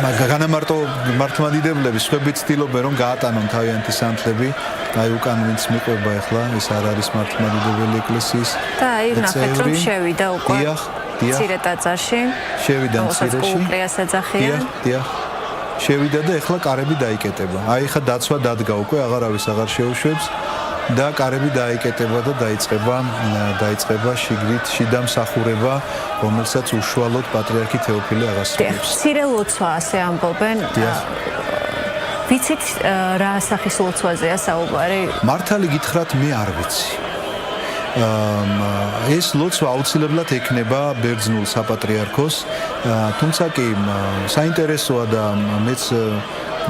განამარტო მართლმადიდებლების სხვებით ცდილობენ რომ გაატანონ თავიანთი სანთლები, აი უკან ვინც მიყვება ახლა, ეს არ არის მართლმადიდებელი ეკლესიის. და აი ნახეთ რომ შევიდა უკვე. დიახ. მცირე ტაძარში. შევიდა მცირეში. კუკლიას ეძახიან. დიახ. შევიდა და ახლა კარები დაიკეტება. აი ხა დაცვა დადგა უკვე, აღარავის აღარ შეუშვებს და კარები დაიკეტება და დაიწყება შიგნით შიდა მსახურება, რომელსაც უშუალოდ პატრიარქი თეოფილე აღასრულებს. მცირე ლოცვა ასე ამბობენ. ვიცით რა სახის ლოცვაზეა საუბარი? მართალი გითხრათ, მე არ ვიცი. ეს ლოცვა აუცილებლად ექნება ბერძნულ საპატრიარქოს, თუმცა კი საინტერესოა და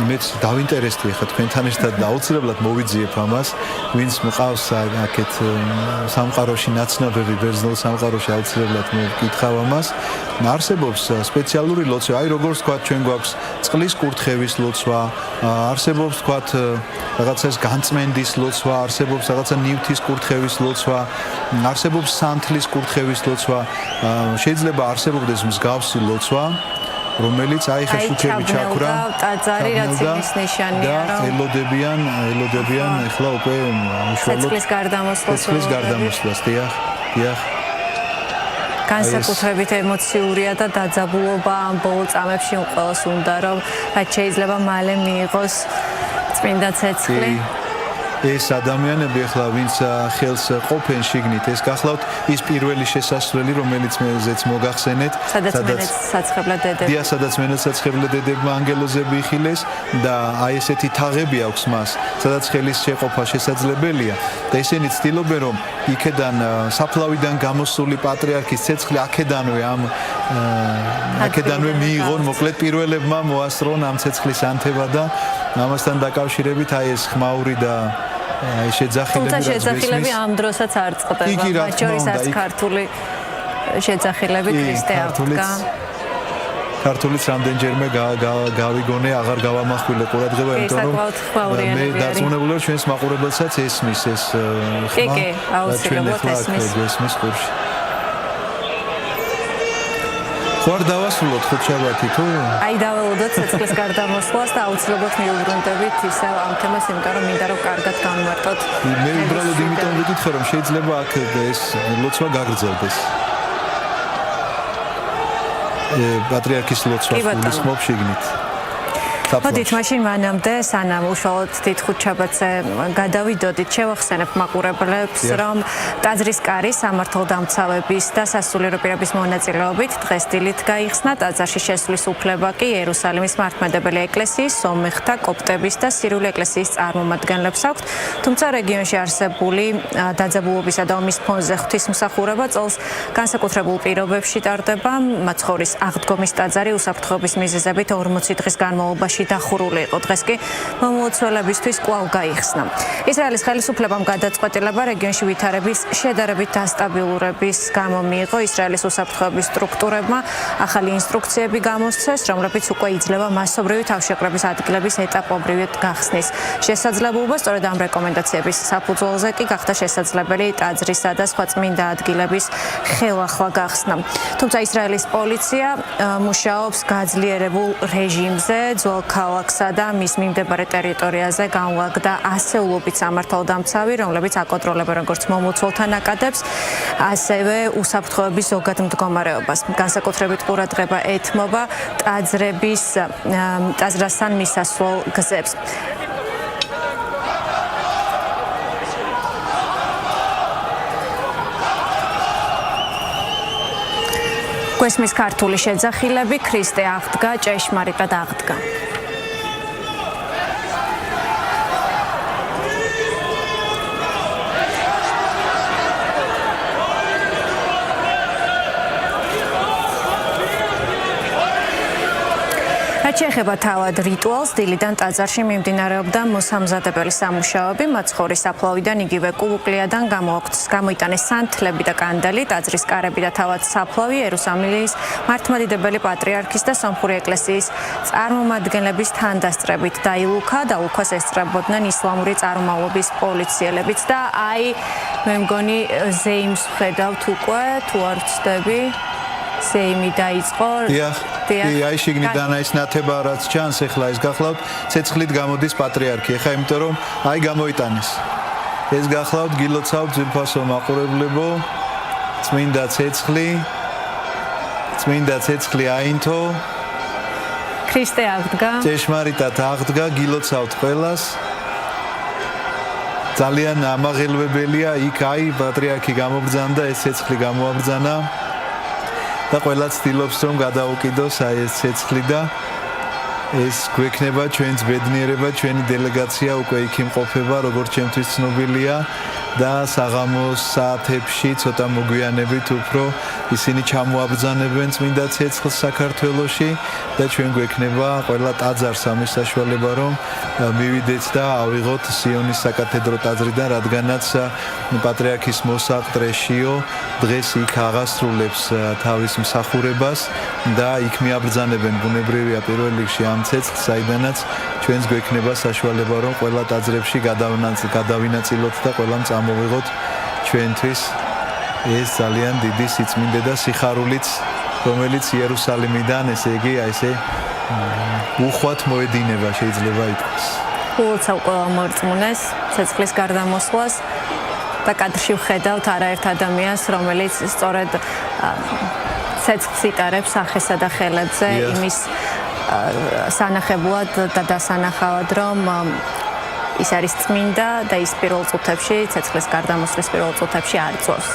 მეც დავინტერესდი ხა თქვენთან ერთად და აუცილებლად მოვიძიებ ამას, ვინც მყავს აქეთ სამყაროში ნაცნობები ბერძნულ სამყაროში აუცილებლად მოვკითხავ ამას. არსებობს სპეციალური ლოცვა, აი როგორც თქვა ჩვენ გვაქვს წყლის კურთხევის ლოცვა, არსებობს თქვა რაღაცა ეს განწმენდის ლოცვა, არსებობს რაღაცა ნივთის კურთხევის ლოცვა, არსებობს სანთლის კურთხევის ლოცვა, შეიძლება არსებობდეს მსგავსი ლოცვა, რომელიც აი ხა შუქები ჩაქრა ტაძარი რაც იმის ნიშანია რომ ელოდებიან ახლა უკვე უშუალოდ ცეცხლის გარდამოსვლას დიახ განსაკუთრებით ემოციურია და დაძაბულობა ამ ბოლო წამებში ყველას უნდა რომ რაც შეიძლება მალე მიიღოს წმინდა ცეცხლი ეს ადამიანები ახლა ვინც ხელს ყოფენ შიგნით ეს გახლავთ ის პირველი შესასვლელი რომელიც მეზეც მოგახსენეთ სადაც მეცაცხებლე დედებმა ანგელოზები იხილეს და აი ესეთი თაღები აქვს მას სადაც ხელის შეყოფა შესაძლებელია და ისინი ცდილობენ რომ იქედან საფლავიდან გამოსული პატრიარქის ცეცხლი აქედანვე მიიღონ მოკლედ პირველებმა მოასწრონ ამ ცეცხლის ანთება და ამასთან დაკავშირებით აი ეს ხმაური და შეძახილები ამ დროსაც არ წყდება მათ შორის არც ქართული შეძახილები ქრისტე აღდგა ქართულიც რამდენჯერმე გავიგონე აღარ გავამახვილე ყურადღება იმიტომ რომ მე დარწმუნებული ვარ ჩვენს მაყურებელსაც ესმის ეს ხმა კი აუცილებლად ესმის ყურში ხوار დავასრულოთ ხუთშაბათი თუ? აი დაველოდოთ ცეცხლის გარდამოსვლას და აუცილებლად მიუბრუნდებით ისევ ამ თემას, იმიტომ რომ მინდა რომ კარგად განვარტოთ. მე უბრალოდ იმიტომ ვიკითხე რომ შეიძლება აქ ეს ლოცვა გაგრძელდეს. პატრიარქის ლოცვა გულისხმობ შიგნით. მოდით მაშინ მანამდე სანამ უშუალოდ თვით ხუთშაბათზე გადავიდოდით შევახსენებ მაყურებლებს რომ ტაძრის კარი სამართალდამცავების და სასულიერო პირების მონაწილეობით დღეს დილით გაიხსნა ტაძარში შესვლის უფლება კი იერუსალიმის მართლმადებელი ეკლესიის სომეხთა კოპტების და სირიული ეკლესიის წარმომადგენლებს აქვთ თუმცა რეგიონში არსებული დაძაბულობისა და ომის ფონზე ღვთისმსახურება წელს განსაკუთრებულ პირობებში ტარდება მაცხოვრის აღდგომის ტაძარი უსაფრთხოების მიზეზებით 40 დღის განმავლობაში დახურული იყო დღეს კი მომლოცველებისთვის კვლავ გაიხსნა. ისრაელის ხელისუფლებამ გადაწყვეტილება რეგიონში ვითარების შედარებით დასტაბილურების გამო მიიღო ისრაელის უსაფრთხოების სტრუქტურებმა ახალი ინსტრუქციები გამოსცეს, რომლებიც უკვე იძლევა მასობრივი თავშეკრების ადგილების ეტაპობრივად გახსნის შესაძლებლობა. სწორედ ამ რეკომენდაციების საფუძველზე კი გახდა შესაძლებელი ტაძრისა და სხვა წმინდა ადგილების ხელახლა გახსნა. თუმცა ისრაელის პოლიცია მუშაობს გაძლიერებულ რეჟიმზე ძველ ქალაქსა და მის მიმდებარე ტერიტორიაზე განლაგდა ასეულობით სამართალდამცავი, რომლებიც აკონტროლებენ როგორც მომლოცველთა ნაკადებს, ასევე უსაფრთხოების ზოგად მდგომარეობას. განსაკუთრებით ყურადღება ეთმობა ტაძრასთან მისასვლელ გზებს. გვესმის ქართული შეძახილები ქრისტე აღდგა, ჭეშმარიტად აღდგა. რაც შეეხება თავად რიტუალს, დილიდან ტაძარში მიმდინარეობდა მოსამზადებელი სამუშაოები, მაცხოვრის საფლავიდან იგივე კუბუკლიადან გამოიტანეს სანთლები და კანდელი, ტაძრის კარები და თავად საფლავი იერუსალიმის მართლმადიდებელი პატრიარქის და სომხური ეკლესიის წარმომადგენლების თანდასწრებით დაილუქა და ლუქას ესწრებოდნენ ისლამური წარმომავლობის პოლიციელებიც და აი მე მგონი ზეიმს ხედავთ უკვე თუ არ ვცდები ზეიმი დაიწყო. დიახ. აი შიგნიდან ის ნათება რაც ჩანს ახლა ეს გახლავთ ცეცხლით გამოდის პატრიარქი. ახლა იმიტომ რომ აი გამოიტანეს. ეს გახლავთ გილოცავთ ძვირფასო მაყურებლებო. წმინდა ცეცხლი აინთო. ქრისტე აღდგა. ჭეშმარიტად აღდგა, გილოცავთ ყველას. ძალიან ამაღელვებელია იქ აი პატრიარქი გამობრძანდა, ეს ცეცხლი გამოაბრძანა. და ყველა ცდილობს რომ გადაუკიდოს აი ეს ცეცხლი და ეს გვექნება ჩვენს ბედნიერება, ჩვენი დელეგაცია უკვე იქ იმყოფება, როგორც ჩემთვის ცნობილია და საღამოს საათებში ცოტა მოგვიანებით უფრო ისინი ჩამოაბრძანებენ წმინდა ცეცხლს საქართველოში და ჩვენ გვექნება ყველა ტაძარს ამის საშუალება რომ მივიდეთ და ავიღოთ სიონის საკათედრო ტაძრიდან, რადგანაც პატრიარქის მოსაყდრე შიო დღეს იქ აღასრულებს თავის მსახურებას და იქ მიაბრძანებენ ბუნებრივია პირველ რიგში ამ ცეცხლს, საიდანაც ჩვენს გვექნება საშუალება რომ ყველა ტაძრებში გადავინაწილოთ და ყველამ წამოვიღოთ ჩვენთვის ეს ძალიან დიდი სიწმინდე და სიხარულიც, რომელიც იერუსალიმიდან, ესე იგი, აი ესე უხვად მოედინება, შეიძლება ითქვას. უცებ ყველა მოერწმუნეს ცეცხლის გარდამოსვლას და კადრში ვხედავთ არაერთ ადამიანს, რომელიც სწორედ ცეცხლს იტარებს სახესა და ხელებზე იმის სანახებულად და დასანახავად, რომ ის არის წმინდა და ის პირველ წუთებში, ცეცხლის გარდამოსვლის პირველ წუთებში არ წოს.